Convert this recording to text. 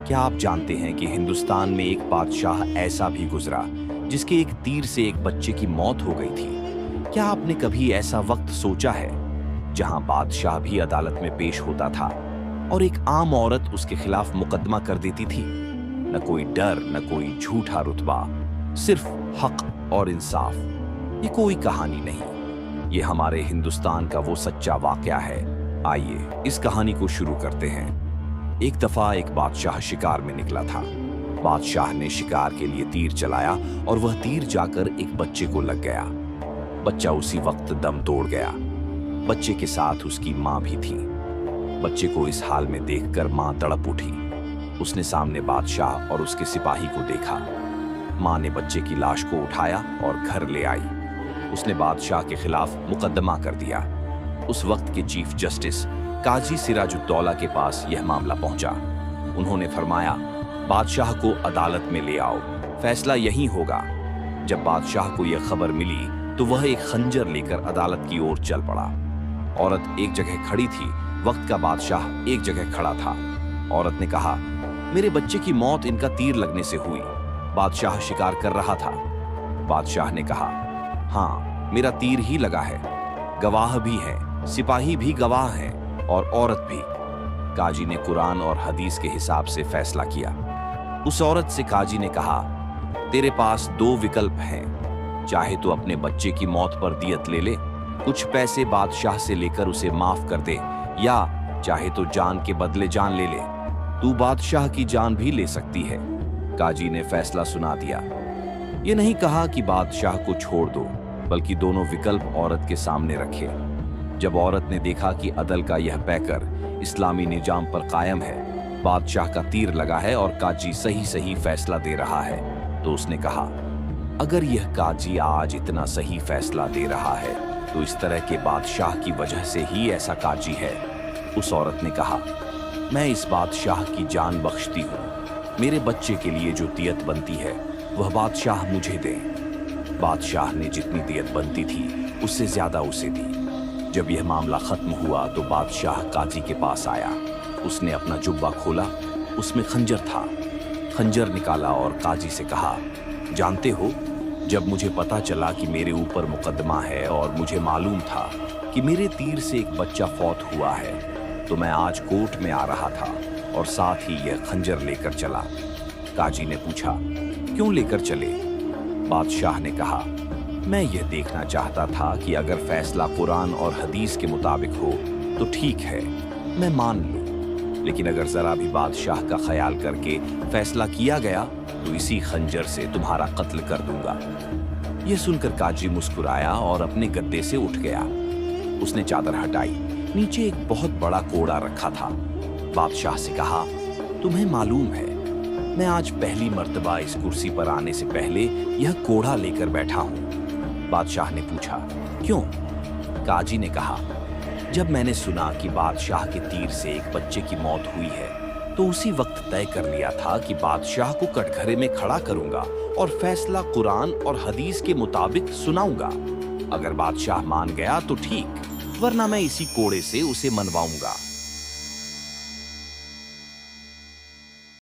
क्या आप जानते हैं कि हिंदुस्तान में एक बादशाह ऐसा भी गुजरा जिसके एक तीर से एक बच्चे की मौत हो गई थी? क्या आपने कभी ऐसा वक्त सोचा है जहां बादशाह भी अदालत में पेश होता था और एक आम औरत उसके खिलाफ मुकदमा कर देती थी? न कोई डर, न कोई झूठा रुतबा, सिर्फ हक और इंसाफ। ये कोई कहानी नहीं, ये हमारे हिंदुस्तान का वो सच्चा वाकया है। आइए इस कहानी को शुरू करते हैं। एक दफा एक बादशाह शिकार में निकला था। बादशाह ने शिकार के लिए तीर चलाया और वह तीर जाकर एक बच्चे को लग गया। बच्चा उसी वक्त दम तोड़ गया। बच्चे के साथ उसकी माँ भी थी। बच्चे को इस हाल में देखकर माँ तड़प उठी। उसने सामने बादशाह और उसके सिपाही को देखा। माँ ने बच्चे की लाश को उठाया और घर ले आई। उसने बादशाह के खिलाफ मुकदमा कर दिया। उस वक्त के चीफ जस्टिस काजी सिराजुद्दौला के पास यह मामला पहुंचा। उन्होंने फरमाया, बादशाह को अदालत में ले आओ, फैसला यहीं होगा। जब बादशाह को यह खबर मिली तो वह एक खंजर लेकर अदालत की ओर चल पड़ा। औरत एक जगह खड़ी थी, वक्त का बादशाह एक जगह खड़ा था। औरत ने कहा, मेरे बच्चे की मौत इनका तीर लगने से हुई। बादशाह शिकार कर रहा था। बादशाह ने कहा, हाँ, मेरा तीर ही लगा है। गवाह भी है, सिपाही भी गवाह है और औरत भी। काजी ने कुरान और हदीस के हिसाब से फैसला किया। उस औरत से काजी ने कहा, तेरे पास दो विकल्प हैं, चाहे तो अपने बच्चे की मौत पर दियत ले ले, कुछ पैसे बादशाह से लेकर उसे माफ कर दे, या चाहे तो जान के बदले जान ले ले, तू बादशाह की जान भी ले सकती है। काजी ने फैसला सुना दिया। ये नहीं कहा कि बादशाह को छोड़ दो, बल्कि दोनों विकल्प औरत के सामने रखे। जब औरत ने देखा कि अदल का यह पैकर इस्लामी निजाम पर कायम है, बादशाह का तीर लगा है और काजी सही सही फैसला दे रहा है, तो उसने कहा, अगर यह काजी आज इतना सही फैसला दे रहा है तो इस तरह के बादशाह की वजह से ही ऐसा काजी है। उस औरत ने कहा, मैं इस बादशाह की जान बख्शती हूँ। मेरे बच्चे के लिए जो दियत बनती है वह बादशाह मुझे दे। बादशाह ने जितनी दियत बनती थी उससे ज्यादा उसे दी। जब यह मामला खत्म हुआ तो बादशाह काजी के पास आया। उसने अपना जुब्बा खोला, उसमें खंजर था। खंजर निकाला और काजी से कहा, जानते हो, जब मुझे पता चला कि मेरे ऊपर मुकदमा है और मुझे मालूम था कि मेरे तीर से एक बच्चा फौत हुआ है, तो मैं आज कोर्ट में आ रहा था और साथ ही यह खंजर लेकर चला। काजी ने पूछा, क्यों लेकर चले? बादशाह ने कहा, मैं यह देखना चाहता था कि अगर फैसला कुरान और हदीस के मुताबिक हो तो ठीक है, मैं मान लूं, लेकिन अगर जरा भी बादशाह का ख्याल करके फैसला किया गया तो इसी खंजर से तुम्हारा कत्ल कर दूंगा। यह सुनकर काजी मुस्कुराया और अपने गद्दे से उठ गया। उसने चादर हटाई, नीचे एक बहुत बड़ा कोड़ा रखा था। बादशाह से कहा, तुम्हें मालूम है, मैं आज पहली मर्तबा इस कुर्सी पर आने से पहले यह कोड़ा लेकर बैठा हूं। बादशाह ने पूछा, क्यों? काजी ने कहा, जब मैंने सुना कि बादशाह के तीर से एक बच्चे की मौत हुई है तो उसी वक्त तय कर लिया था कि बादशाह को कटघरे में खड़ा करूंगा और फैसला कुरान और हदीस के मुताबिक सुनाऊंगा। अगर बादशाह मान गया तो ठीक, वरना मैं इसी कोड़े से उसे मनवाऊंगा।